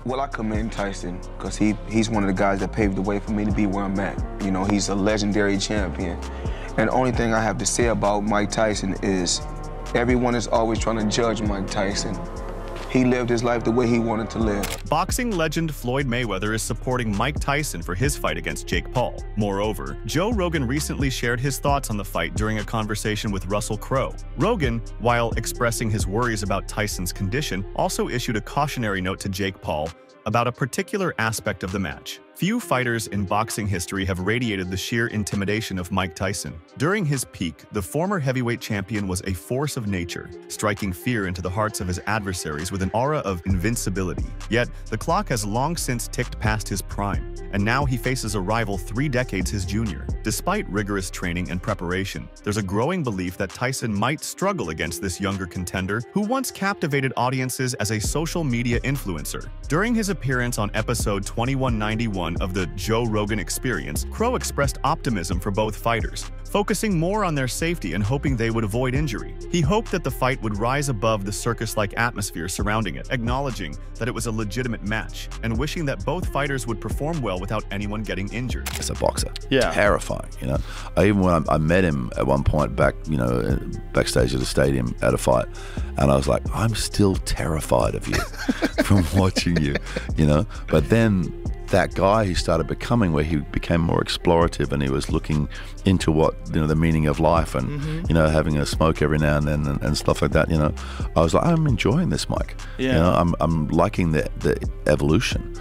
Well, I commend Tyson because he's one of the guys that paved the way for me to be where I'm at. You know, he's a legendary champion. And the only thing I have to say about Mike Tyson is everyone is always trying to judge Mike Tyson. He lived his life the way he wanted to live. Boxing legend Floyd Mayweather is supporting Mike Tyson for his fight against Jake Paul. Moreover, Joe Rogan recently shared his thoughts on the fight during a conversation with Russell Crowe. Rogan, while expressing his worries about Tyson's condition, also issued a cautionary note to Jake Paul about a particular aspect of the match. Few fighters in boxing history have radiated the sheer intimidation of Mike Tyson. During his peak, the former heavyweight champion was a force of nature, striking fear into the hearts of his adversaries with an aura of invincibility. Yet, the clock has long since ticked past his prime, and now he faces a rival 3 decades his junior. Despite rigorous training and preparation, there's a growing belief that Tyson might struggle against this younger contender who once captivated audiences as a social media influencer. During his appearance on episode 2191 of the Joe Rogan Experience, Crowe expressed optimism for both fighters, focusing more on their safety and hoping they would avoid injury. He hoped that the fight would rise above the circus-like atmosphere surrounding it, acknowledging that it was a legitimate match and wishing that both fighters would perform well without anyone getting injured. As a boxer, terrifying, you know. Even when I met him at one point back, you know, backstage at the stadium at a fight, and I was like, I'm still terrified of you from watching you, you know. But then that guy he started becoming, where he became more explorative and he was looking into what, you know, the meaning of life and, you know, having a smoke every now and then and stuff like that, you know. I was like, I'm enjoying this, Mike. You know, I'm liking the evolution.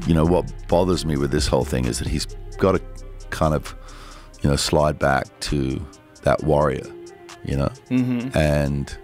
You know, what bothers me with this whole thing is that he's got to kind of, you know, slide back to that warrior, you know, and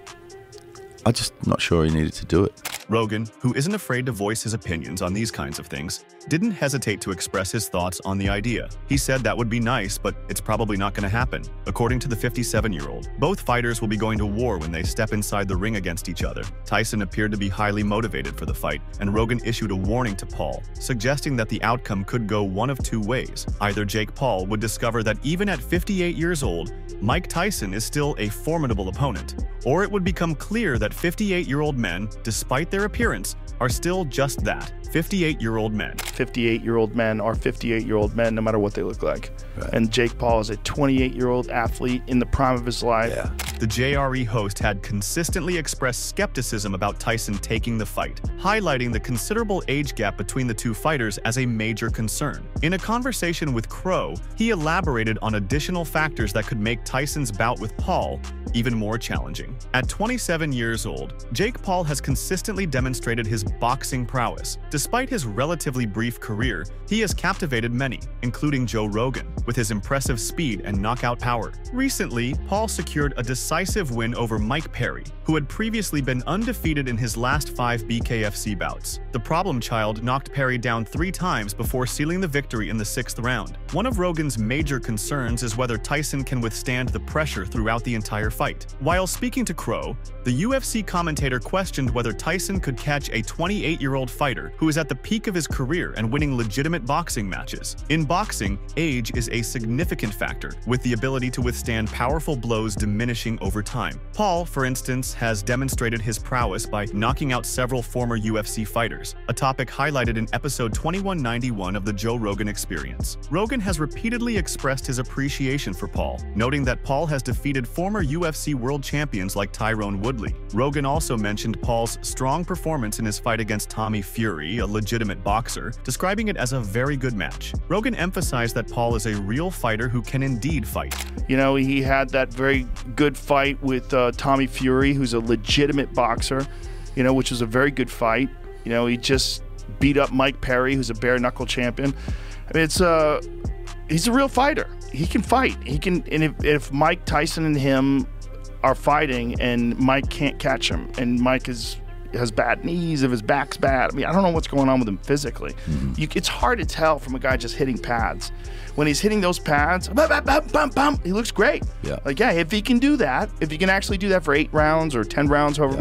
I'm just not sure he needed to do it. Rogan, who isn't afraid to voice his opinions on these kinds of things, didn't hesitate to express his thoughts on the idea. He said that would be nice, but it's probably not going to happen. According to the 57-year-old, both fighters will be going to war when they step inside the ring against each other. Tyson appeared to be highly motivated for the fight, and Rogan issued a warning to Paul, suggesting that the outcome could go one of 2 ways. Either Jake Paul would discover that even at 58 years old, Mike Tyson is still a formidable opponent, or it would become clear that 58-year-old men, despite their appearance, are still just that, 58-year-old men. 58-year-old men are 58-year-old men no matter what they look like. Right. And Jake Paul is a 28-year-old athlete in the prime of his life. Yeah. The JRE host had consistently expressed skepticism about Tyson taking the fight, highlighting the considerable age gap between the 2 fighters as a major concern. In a conversation with Crowe, he elaborated on additional factors that could make Tyson's bout with Paul even more challenging. At 27 years old, Jake Paul has consistently demonstrated his boxing prowess. Despite his relatively brief career, he has captivated many, including Joe Rogan, with his impressive speed and knockout power. Recently, Paul secured a decisive win over Mike Perry, who had previously been undefeated in his last 5 BKFC bouts. The problem child knocked Perry down 3 times before sealing the victory in the 6th round. One of Rogan's major concerns is whether Tyson can withstand the pressure throughout the entire fight. While speaking to Crowe, the UFC commentator questioned whether Tyson could catch a 28-year-old fighter who is at the peak of his career and winning legitimate boxing matches. In boxing, age is a significant factor, with the ability to withstand powerful blows diminishing over time. Paul, for instance, has demonstrated his prowess by knocking out several former UFC fighters, a topic highlighted in episode 2191 of the Joe Rogan Experience. Rogan has repeatedly expressed his appreciation for Paul, noting that Paul has defeated former UFC world champions like Tyrone Woodley. Rogan also mentioned Paul's strong performance in his fight against Tommy Fury, a legitimate boxer, describing it as a very good match. Rogan emphasized that Paul is a real fighter who can indeed fight. You know, he had that very good fight with Tommy Fury, who's a legitimate boxer, you know, which was a very good fight. You know, he just beat up Mike Perry, who's a bare-knuckle champion. I mean, he's a real fighter. He can fight. He can, and if Mike Tyson and him are fighting and Mike can't catch him, and Mike has bad knees, if his back's bad, I mean, I don't know what's going on with him physically. It's hard to tell from a guy just hitting pads. When he's hitting those pads, he looks great. Yeah. Like, yeah, if he can do that, if he can actually do that for 8 rounds or 10 rounds, however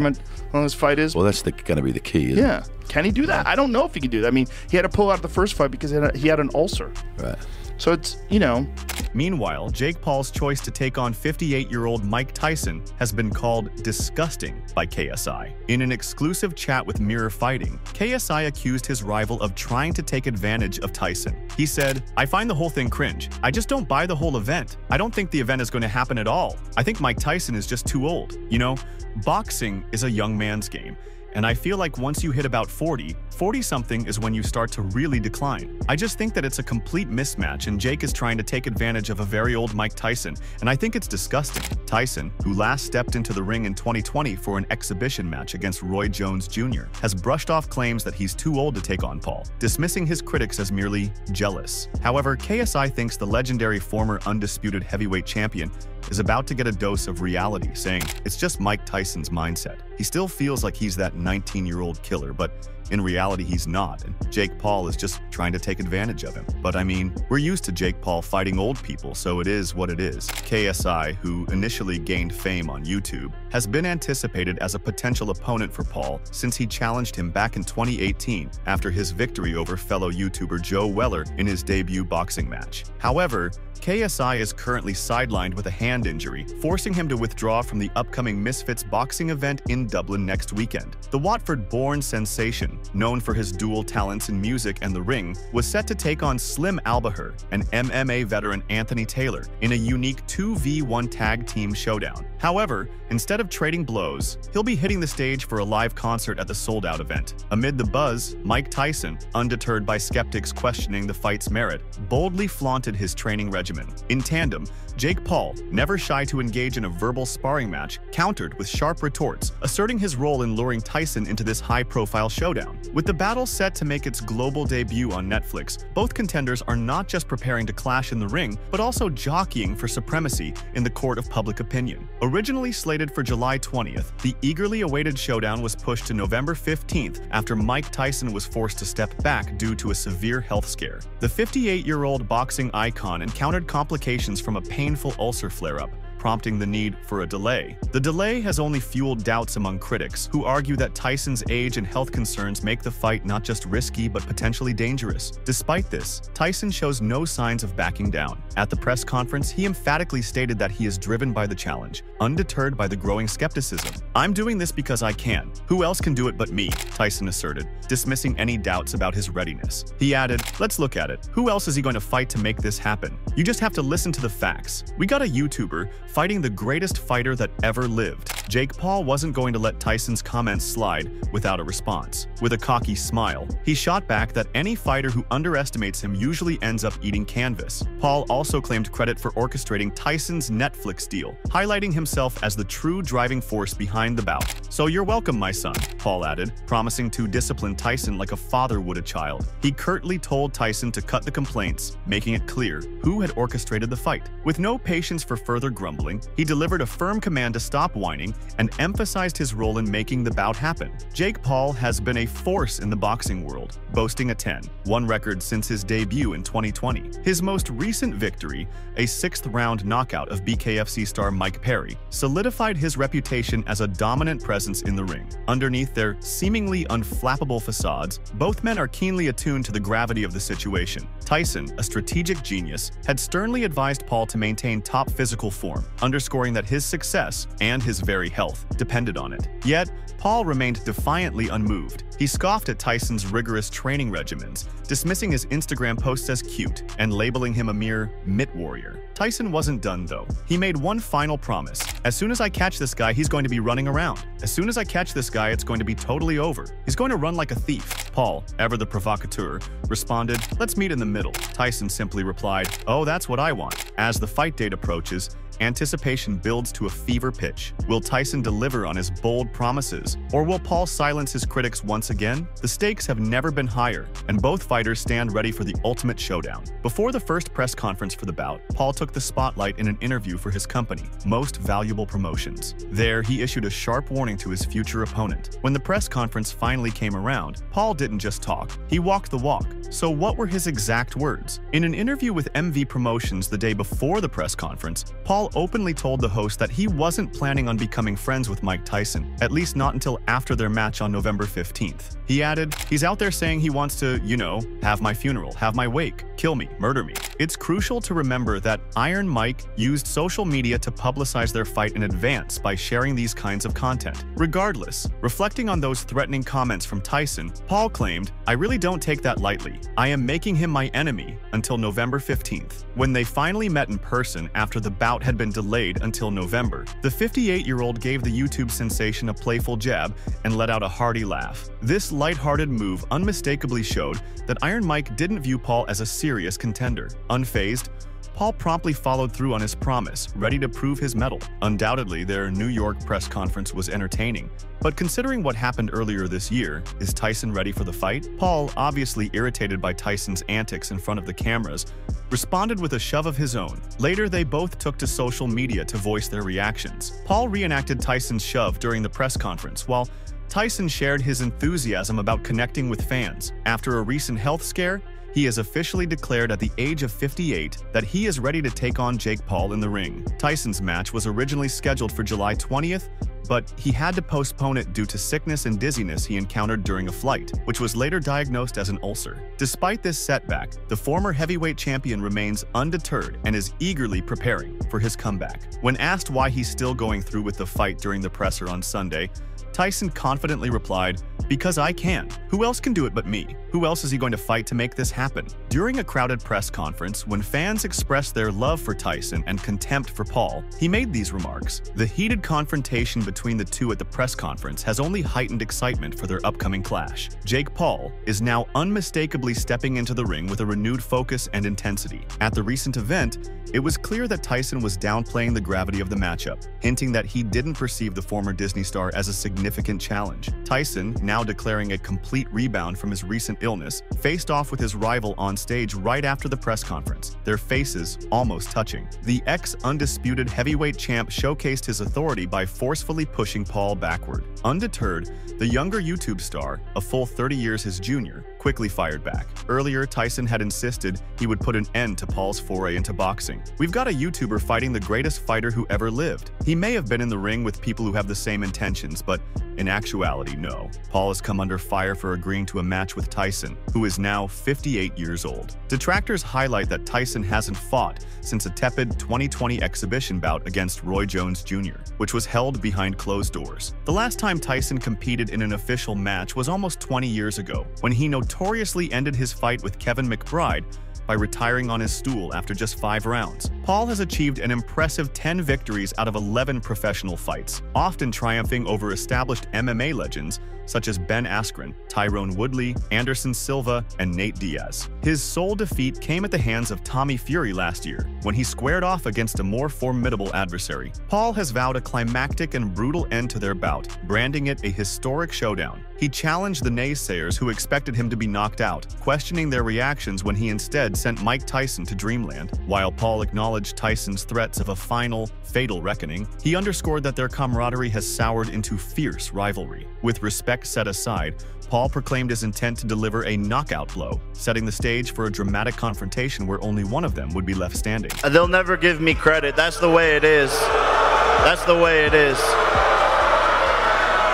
long this fight is. Well, that's going to be the key, isn't it? Can he do that? I don't know if he can do that. I mean, he had to pull out of the first fight because he had an ulcer. Right. So it's, you know, Meanwhile, Jake Paul's choice to take on 58-year-old Mike Tyson has been called disgusting by KSI. In an exclusive chat with Mirror Fighting, KSI accused his rival of trying to take advantage of Tyson. He said, "I find the whole thing cringe. I just don't buy the whole event. I don't think the event is going to happen at all. I think Mike Tyson is just too old. You know, boxing is a young man's game. And I feel like once you hit about 40-something is when you start to really decline. I just think that it's a complete mismatch and Jake is trying to take advantage of a very old Mike Tyson, and I think it's disgusting." Tyson, who last stepped into the ring in 2020 for an exhibition match against Roy Jones Jr., has brushed off claims that he's too old to take on Paul, dismissing his critics as merely jealous. However, KSI thinks the legendary former undisputed heavyweight champion is about to get a dose of reality, saying it's just Mike Tyson's mindset. He still feels like he's that 19-year-old killer, but in reality he's not, and Jake Paul is just trying to take advantage of him. But I mean, we're used to Jake Paul fighting old people, so it is what it is. KSI, who initially gained fame on YouTube, has been anticipated as a potential opponent for Paul since he challenged him back in 2018 after his victory over fellow YouTuber Joe Weller in his debut boxing match. However, KSI is currently sidelined with a hand injury, forcing him to withdraw from the upcoming Misfits boxing event in Dublin next weekend. The Watford-born sensation, known for his dual talents in music and the ring, was set to take on Slim Albahir and MMA veteran Anthony Taylor in a unique 2v1 tag team showdown. However, instead of trading blows, he'll be hitting the stage for a live concert at the sold-out event. Amid the buzz, Mike Tyson, undeterred by skeptics questioning the fight's merit, boldly flaunted his training regimen. In tandem, Jake Paul, never shy to engage in a verbal sparring match, countered with sharp retorts, asserting his role in luring Tyson into this high-profile showdown. With the battle set to make its global debut on Netflix, both contenders are not just preparing to clash in the ring, but also jockeying for supremacy in the court of public opinion. Originally slated for July 20th, the eagerly awaited showdown was pushed to November 15th after Mike Tyson was forced to step back due to a severe health scare. The 58-year-old boxing icon encountered complications from a painful ulcer flare-up, prompting the need for a delay. The delay has only fueled doubts among critics, who argue that Tyson's age and health concerns make the fight not just risky but potentially dangerous. Despite this, Tyson shows no signs of backing down. At the press conference, he emphatically stated that he is driven by the challenge, undeterred by the growing skepticism. "I'm doing this because I can. Who else can do it but me?" Tyson asserted, dismissing any doubts about his readiness. He added, "Let's look at it. Who else is he going to fight to make this happen? You just have to listen to the facts. We got a YouTuber fighting the greatest fighter that ever lived." Jake Paul wasn't going to let Tyson's comments slide without a response. With a cocky smile, he shot back that any fighter who underestimates him usually ends up eating canvas. Paul also claimed credit for orchestrating Tyson's Netflix deal, highlighting himself as the true driving force behind the bout. "So you're welcome, my son," Paul added, promising to discipline Tyson like a father would a child. He curtly told Tyson to cut the complaints, making it clear who had orchestrated the fight. With no patience for further grumbling, he delivered a firm command to stop whining and emphasized his role in making the bout happen. Jake Paul has been a force in the boxing world, boasting a 10-1 record since his debut in 2020. His most recent victory, a 6th-round knockout of BKFC star Mike Perry, solidified his reputation as a dominant presence in the ring. Underneath their seemingly unflappable facades, both men are keenly attuned to the gravity of the situation. Tyson, a strategic genius, had sternly advised Paul to maintain top physical form, underscoring that his success and his very health depended on it. Yet, Paul remained defiantly unmoved. He scoffed at Tyson's rigorous training regimens, dismissing his Instagram posts as cute and labeling him a mere mitt warrior. Tyson wasn't done, though. He made one final promise. "As soon as I catch this guy, he's going to be running around. As soon as I catch this guy, it's going to be totally over. He's going to run like a thief." Paul, ever the provocateur, responded, "Let's meet in the middle." Tyson simply replied, "Oh, that's what I want." As the fight date approaches, anticipation builds to a fever pitch. Will Tyson deliver on his bold promises, or will Paul silence his critics once again? The stakes have never been higher, and both fighters stand ready for the ultimate showdown. Before the first press conference for the bout, Paul took the spotlight in an interview for his company, Most Valuable Promotions. There, he issued a sharp warning to his future opponent. When the press conference finally came around, Paul didn't just talk, he walked the walk. So what were his exact words? In an interview with MV Promotions the day before the press conference, Paul openly told the host that he wasn't planning on becoming friends with Mike Tyson, at least not until after their match on November 15th. He added, "He's out there saying he wants to, you know, have my funeral, have my wake, kill me, murder me. It's crucial to remember that Iron Mike used social media to publicize their fight in advance by sharing these kinds of content. Regardless, reflecting on those threatening comments from Tyson, Paul claimed, "I really don't take that lightly. I am making him my enemy until November 15th. When they finally met in person after the bout had been delayed until November, the 58-year-old gave the YouTube sensation a playful jab and let out a hearty laugh. This lighthearted move unmistakably showed that Iron Mike didn't view Paul as a serious contender. Unfazed, Paul promptly followed through on his promise, ready to prove his mettle. Undoubtedly, their New York press conference was entertaining. But considering what happened earlier this year, is Tyson ready for the fight? Paul, obviously irritated by Tyson's antics in front of the cameras, responded with a shove of his own. Later, they both took to social media to voice their reactions. Paul reenacted Tyson's shove during the press conference, while Tyson shared his enthusiasm about connecting with fans. After a recent health scare, he has officially declared at the age of 58 that he is ready to take on Jake Paul in the ring. Tyson's match was originally scheduled for July 20th, but he had to postpone it due to sickness and dizziness he encountered during a flight, which was later diagnosed as an ulcer. Despite this setback, the former heavyweight champion remains undeterred and is eagerly preparing for his comeback. When asked why he's still going through with the fight during the presser on Sunday, Tyson confidently replied, "Because I can. Who else can do it but me? Who else is he going to fight to make this happen?" During a crowded press conference, when fans expressed their love for Tyson and contempt for Paul, he made these remarks. The heated confrontation between the two at the press conference has only heightened excitement for their upcoming clash. Jake Paul is now unmistakably stepping into the ring with a renewed focus and intensity. At the recent event, it was clear that Tyson was downplaying the gravity of the matchup, hinting that he didn't perceive the former Disney star as a significant challenge. Tyson, now declaring a complete rebound from his recent illness, faced off with his rival on stage right after the press conference, their faces almost touching. The ex-undisputed heavyweight champ showcased his authority by forcefully pushing Paul backward. Undeterred, the younger YouTube star, a full 30 years his junior, quickly fired back. Earlier, Tyson had insisted he would put an end to Paul's foray into boxing. "We've got a YouTuber fighting the greatest fighter who ever lived. He may have been in the ring with people who have the same intentions, but in actuality, no." Paul has come under fire for agreeing to a match with Tyson, who is now 58 years old. Detractors highlight that Tyson hasn't fought since a tepid 2020 exhibition bout against Roy Jones Jr., which was held behind closed doors. The last time Tyson competed in an official match was almost 20 years ago, when he notoriously ended his fight with Kevin McBride by retiring on his stool after just 5 rounds. Paul has achieved an impressive 10 victories out of 11 professional fights, often triumphing over established MMA legends such as Ben Askren, Tyrone Woodley, Anderson Silva, and Nate Diaz. His sole defeat came at the hands of Tommy Fury last year, when he squared off against a more formidable adversary. Paul has vowed a climactic and brutal end to their bout, branding it a historic showdown. He challenged the naysayers who expected him to be knocked out, questioning their reactions when he instead sent Mike Tyson to Dreamland. While Paul acknowledged Tyson's threats of a final, fatal reckoning, he underscored that their camaraderie has soured into fierce rivalry. With respect set aside, Paul proclaimed his intent to deliver a knockout blow, setting the stage for a dramatic confrontation where only one of them would be left standing. They'll never give me credit. That's the way it is. That's the way it is.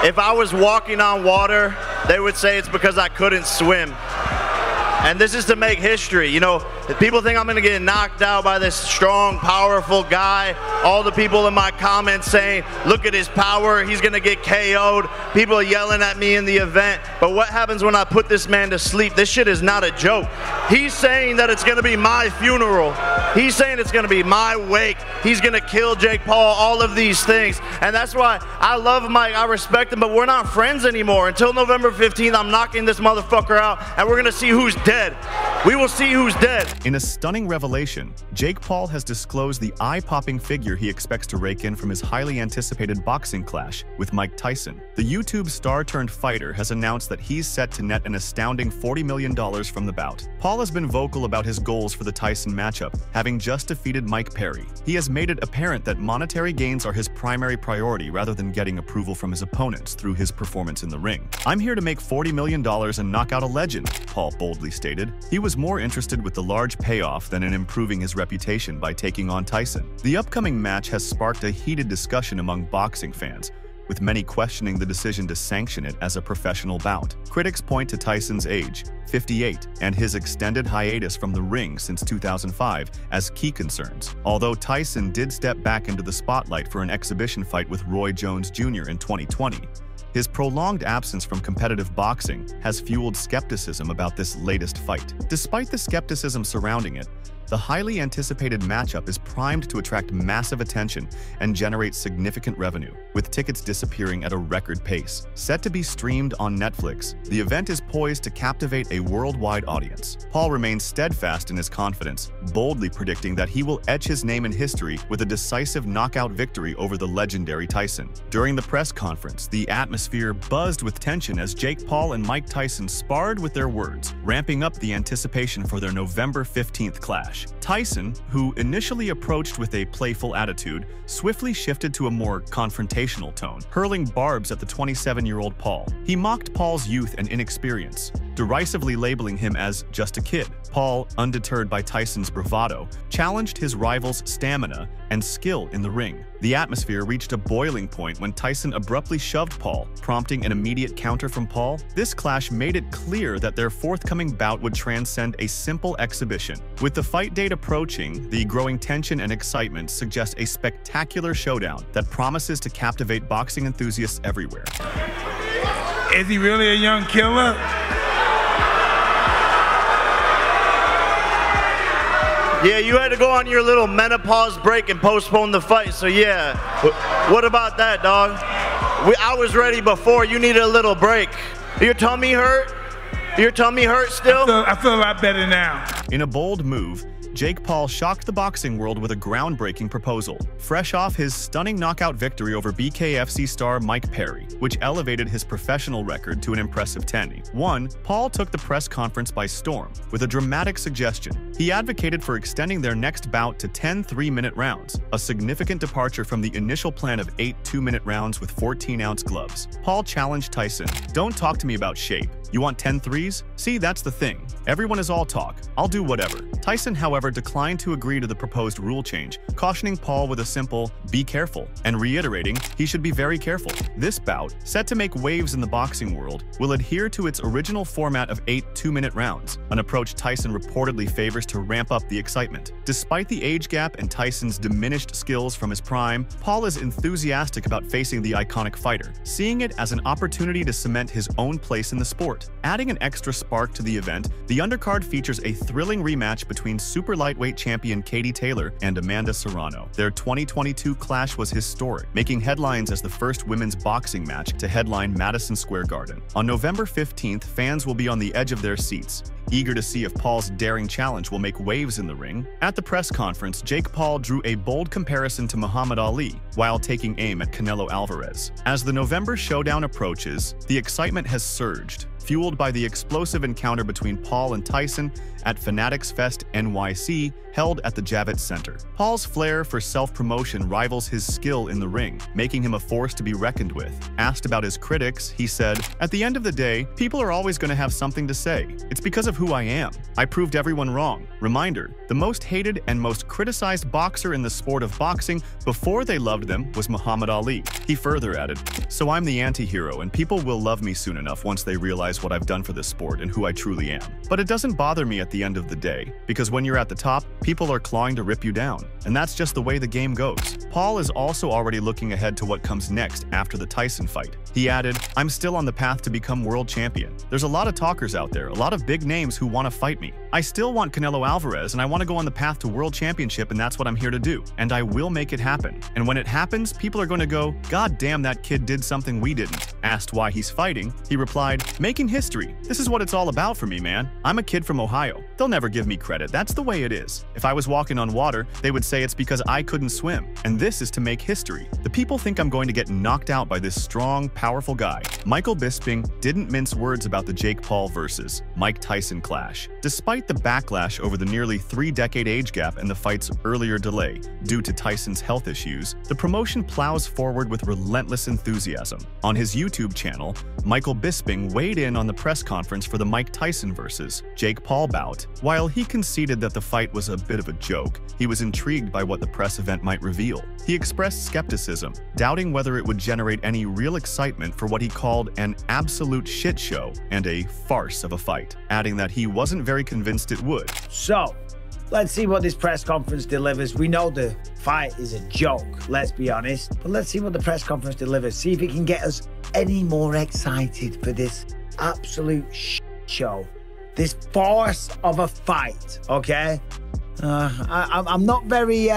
If I was walking on water, they would say it's because I couldn't swim. And this is to make history. You know, if people think I'm going to get knocked out by this strong, powerful guy, all the people in my comments saying, look at his power, he's going to get KO'd. People are yelling at me in the event. But what happens when I put this man to sleep? This shit is not a joke. He's saying that it's going to be my funeral. He's saying it's going to be my wake. He's going to kill Jake Paul, all of these things. And that's why I love Mike, I respect him, but we're not friends anymore. Until November 15th, I'm knocking this motherfucker out, and we're going to see who's dead. We will see who's dead. In a stunning revelation, Jake Paul has disclosed the eye-popping figure he expects to rake in from his highly anticipated boxing clash with Mike Tyson. The YouTube star-turned-fighter has announced that he's set to net an astounding $40 million from the bout. Paul has been vocal about his goals for the Tyson matchup, having just defeated Mike Perry. He has made it apparent that monetary gains are his primary priority rather than getting approval from his opponents through his performance in the ring. "I'm here to make $40 million and knock out a legend," Paul boldly stated. He was more interested with the large payoff than in improving his reputation by taking on Tyson. The upcoming match has sparked a heated discussion among boxing fans, with many questioning the decision to sanction it as a professional bout. Critics point to Tyson's age, 58, and his extended hiatus from the ring since 2005 as key concerns, although Tyson did step back into the spotlight for an exhibition fight with Roy Jones Jr. in 2020. His prolonged absence from competitive boxing has fueled skepticism about this latest fight. Despite the skepticism surrounding it, the highly anticipated matchup is primed to attract massive attention and generate significant revenue, with tickets disappearing at a record pace. Set to be streamed on Netflix, the event is poised to captivate a worldwide audience. Paul remains steadfast in his confidence, boldly predicting that he will etch his name in history with a decisive knockout victory over the legendary Tyson. During the press conference, the atmosphere buzzed with tension as Jake Paul and Mike Tyson sparred with their words, ramping up the anticipation for their November 15th clash. Tyson, who initially approached with a playful attitude, swiftly shifted to a more confrontational tone, hurling barbs at the 27-year-old Paul. He mocked Paul's youth and inexperience, derisively labeling him as just a kid. Paul, undeterred by Tyson's bravado, challenged his rival's stamina and skill in the ring. The atmosphere reached a boiling point when Tyson abruptly shoved Paul, prompting an immediate counter from Paul. This clash made it clear that their forthcoming bout would transcend a simple exhibition. With the fight date approaching, the growing tension and excitement suggest a spectacular showdown that promises to captivate boxing enthusiasts everywhere. Is he really a young killer? Yeah, you had to go on your little menopause break and postpone the fight, so yeah. What about that, dog? I was ready before. You needed a little break. Your tummy hurt? Your tummy hurt still? I feel a lot better now. In a bold move, Jake Paul shocked the boxing world with a groundbreaking proposal, fresh off his stunning knockout victory over BKFC star Mike Perry, which elevated his professional record to an impressive 10-1. Paul took the press conference by storm with a dramatic suggestion. He advocated for extending their next bout to 10 3-minute rounds, a significant departure from the initial plan of 8 2-minute rounds with 14-ounce gloves. Paul challenged Tyson, "Don't talk to me about shape. You want 10 threes? See, that's the thing. Everyone is all talk. I'll do whatever." Tyson, however, declined to agree to the proposed rule change, cautioning Paul with a simple, "Be careful," and reiterating he should be very careful. This bout, set to make waves in the boxing world, will adhere to its original format of 8 2-minute rounds, an approach Tyson reportedly favors to ramp up the excitement. Despite the age gap and Tyson's diminished skills from his prime, Paul is enthusiastic about facing the iconic fighter, seeing it as an opportunity to cement his own place in the sport. Adding an extra spark to the event, the undercard features a thrilling rematch between super lightweight champion Katie Taylor and Amanda Serrano. Their 2022 clash was historic, making headlines as the first women's boxing match to headline Madison Square Garden. On November 15th, fans will be on the edge of their seats, eager to see if Paul's daring challenge will make waves in the ring. At the press conference, Jake Paul drew a bold comparison to Muhammad Ali while taking aim at Canelo Alvarez. As the November showdown approaches, the excitement has surged, fueled by the explosive encounter between Paul and Tyson at Fanatics Fest NYC held at the Javits Center. Paul's flair for self-promotion rivals his skill in the ring, making him a force to be reckoned with. Asked about his critics, he said, "At the end of the day, people are always going to have something to say. It's because of who I am. I proved everyone wrong." Reminder, the most hated and most criticized boxer in the sport of boxing before they loved them was Muhammad Ali. He further added, "So I'm the anti-hero and people will love me soon enough once they realize what I've done for this sport and who I truly am. But it doesn't bother me at the end of the day, because when you're at the top, people are clawing to rip you down, and that's just the way the game goes." Paul is also already looking ahead to what comes next after the Tyson fight. He added, "I'm still on the path to become world champion. There's a lot of talkers out there, a lot of big names who want to fight me. I still want Canelo Alvarez, and I want to go on the path to world championship, and that's what I'm here to do. And I will make it happen. And when it happens, people are going to go, 'God damn, that kid did something we didn't.'" Asked why he's fighting, he replied, "Making history. This is what it's all about for me, man. I'm a kid from Ohio. They'll never give me credit. That's the way it is. If I was walking on water, they would say it's because I couldn't swim. And this is to make history. The people think I'm going to get knocked out by this strong, powerful guy." Michael Bisping didn't mince words about the Jake Paul versus Mike Tyson clash. Despite the backlash over the nearly 3-decade age gap and the fight's earlier delay due to Tyson's health issues, the promotion plows forward with relentless enthusiasm. On his YouTube channel, Michael Bisping weighed in on the press conference for the Mike Tyson versus Jake Paul bout While he conceded that the fight was a bit of a joke, he was intrigued by what the press event might reveal. He expressed skepticism, doubting whether it would generate any real excitement for what he called an absolute shit show and a farce of a fight, adding that he wasn't very convinced it would. So, let's see what this press conference delivers. We know the fight is a joke, let's be honest. But let's see what the press conference delivers. See if it can get us any more excited for this absolute show. This farce of a fight, okay? I'm not very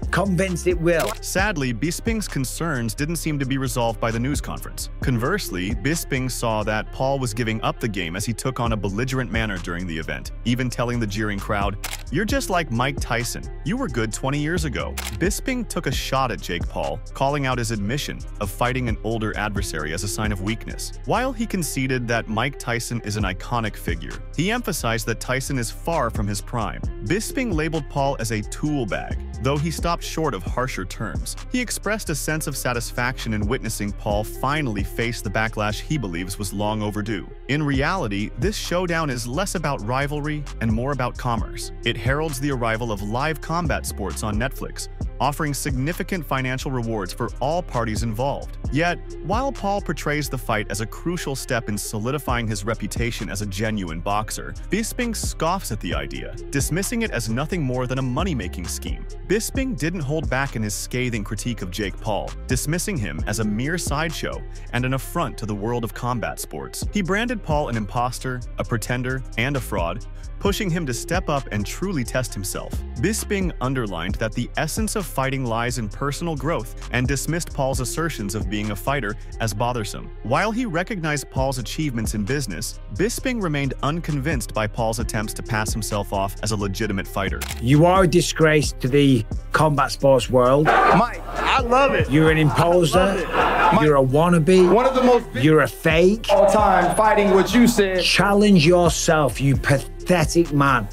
convinced it will. Sadly, Bisping's concerns didn't seem to be resolved by the news conference. Conversely, Bisping saw that Paul was giving up the game as he took on a belligerent manner during the event, even telling the jeering crowd, "You're just like Mike Tyson. You were good 20 years ago." Bisping took a shot at Jake Paul, calling out his admission of fighting an older adversary as a sign of weakness. While he conceded that Mike Tyson is an iconic figure, he emphasized that Tyson is far from his prime. Bisping labeled Paul as a tool bag, though he stopped short of harsher terms. He expressed a sense of satisfaction in witnessing Paul finally face the backlash he believes was long overdue. In reality, this showdown is less about rivalry and more about commerce. It heralds the arrival of live combat sports on Netflix, offering significant financial rewards for all parties involved. Yet, while Paul portrays the fight as a crucial step in solidifying his reputation as a genuine boxer, Bisping scoffs at the idea, dismissing it as nothing more than a money-making scheme. Bisping didn't hold back in his scathing critique of Jake Paul, dismissing him as a mere sideshow and an affront to the world of combat sports. He branded Paul an imposter, a pretender, and a fraud, pushing him to step up and truly test himself. Bisping underlined that the essence of fighting lies in personal growth and dismissed Paul's assertions of being a fighter as bothersome. While he recognized Paul's achievements in business, Bisping remained unconvinced by Paul's attempts to pass himself off as a legitimate fighter. You are a disgrace to the combat sports world. Mike, I love it. You're an imposer. Mike, you're a wannabe. One of the most You're a fake. all time fighting what you said. Challenge yourself, you pathetic man.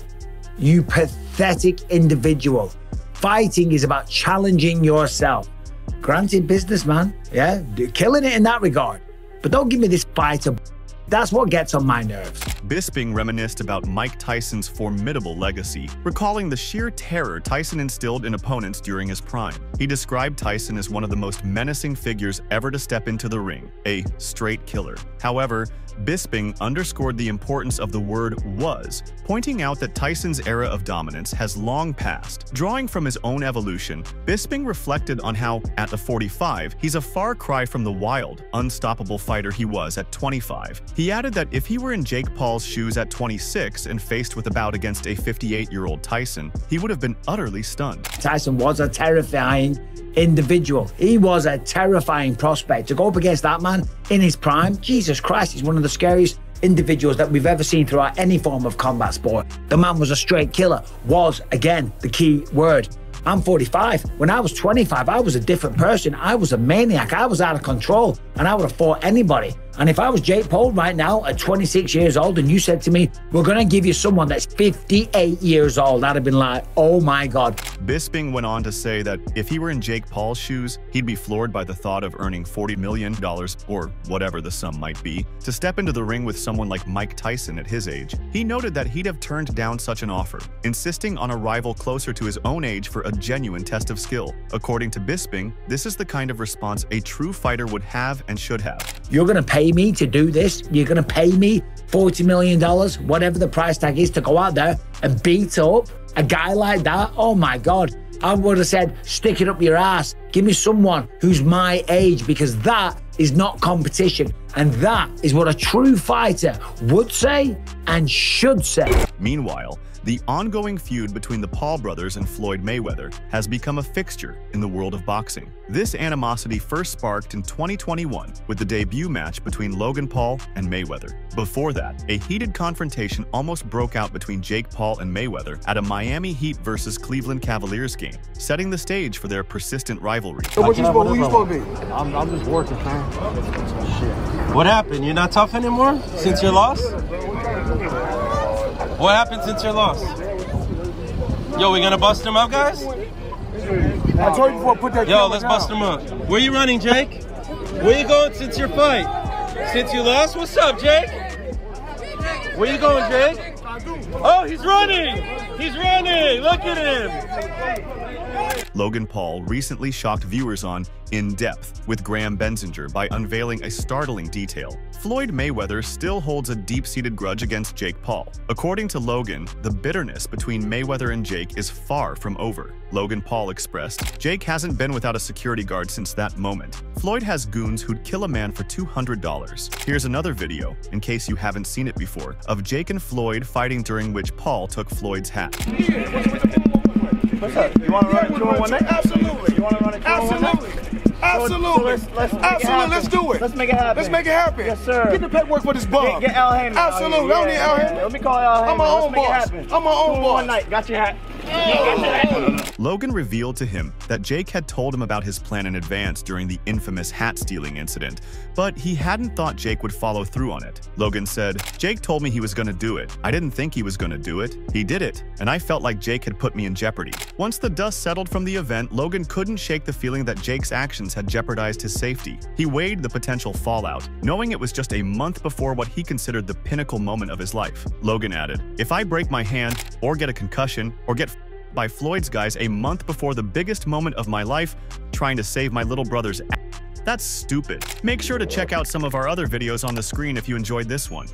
You pathetic individual. Fighting is about challenging yourself. Granted, businessman, yeah, killing it in that regard. But don't give me this fighter. That's what gets on my nerves. Bisping reminisced about Mike Tyson's formidable legacy, recalling the sheer terror Tyson instilled in opponents during his prime. He described Tyson as one of the most menacing figures ever to step into the ring, a straight killer. However, Bisping underscored the importance of the word "was," pointing out that Tyson's era of dominance has long passed. Drawing from his own evolution, Bisping reflected on how, at the 45, he's a far cry from the wild, unstoppable fighter he was at 25. He added that if he were in Jake Paul's shoes at 26 and faced with a bout against a 58-year-old Tyson, he would have been utterly stunned. Tyson was a terrifying individual. He was a terrifying prospect. To go up against that man in his prime, Jesus Christ, he's one of the scariest individuals that we've ever seen throughout any form of combat sport. The man was a straight killer. Was, again, the key word. I'm 45. When I was 25, I was a different person. I was a maniac. I was out of control, and I would have fought anybody. And if I was Jake Paul right now at 26 years old and you said to me, we're going to give you someone that's 58 years old, I'd have been like, oh my God. Bisping went on to say that if he were in Jake Paul's shoes, he'd be floored by the thought of earning $40 million, or whatever the sum might be, to step into the ring with someone like Mike Tyson at his age. He noted that he'd have turned down such an offer, insisting on a rival closer to his own age for a genuine test of skill. According to Bisping, this is the kind of response a true fighter would have and should have. You're going to pay me to do this? You're going to pay me $40 million, whatever the price tag is, to go out there and beat up a guy like that? Oh my God. I would have said, stick it up your ass. Give me someone who's my age, because that is not competition. And that is what a true fighter would say and should say. Meanwhile, the ongoing feud between the Paul brothers and Floyd Mayweather has become a fixture in the world of boxing. This animosity first sparked in 2021 with the debut match between Logan Paul and Mayweather. Before that, a heated confrontation almost broke out between Jake Paul and Mayweather at a Miami Heat versus Cleveland Cavaliers game, setting the stage for their persistent rivalry. So who you supposed to be? I'm just working, man. What happened? You're not tough anymore since your loss? What happened since your loss? Yo, we gonna bust him up, guys? I told you before, put that Yo, let's bust him up. Where you running, Jake? Where you going since your fight? Since you lost? What's up, Jake? Where you going, Jake? Oh, he's running! He's running! Look at him! Logan Paul recently shocked viewers on In Depth with Graham Benzinger by unveiling a startling detail. Floyd Mayweather still holds a deep-seated grudge against Jake Paul. According to Logan, the bitterness between Mayweather and Jake is far from over. Logan Paul expressed, "Jake hasn't been without a security guard since that moment. Floyd has goons who'd kill a man for $200. Here's another video, in case you haven't seen it before, of Jake and Floyd fighting during which Paul took Floyd's hat. What's up? You want to run a 2-on-1 night? Absolutely. You want to run a 2-on-1 night? Absolutely. So let's make it Absolutely. happen. Let's do it. Let's make it happen. Let's make it happen. Yes, sir. Get the paperwork for this bum. Get Al Heyman. Absolutely. I don't need Al Heyman. Let me call Al Heyman. I'm my own Let's make it boss. happen. I'm my own 2-on-1 boss. night. Got your hat. Logan revealed to him that Jake had told him about his plan in advance during the infamous hat-stealing incident, but he hadn't thought Jake would follow through on it. Logan said, "Jake told me he was going to do it. I didn't think he was going to do it. He did it, and I felt like Jake had put me in jeopardy." Once the dust settled from the event, Logan couldn't shake the feeling that Jake's actions had jeopardized his safety. He weighed the potential fallout, knowing it was just a month before what he considered the pinnacle moment of his life. Logan added, "If I break my hand, or get a concussion, or get by Floyd's guys a month before the biggest moment of my life, trying to save my little brother's ass, that's stupid." Make sure to check out some of our other videos on the screen if you enjoyed this one.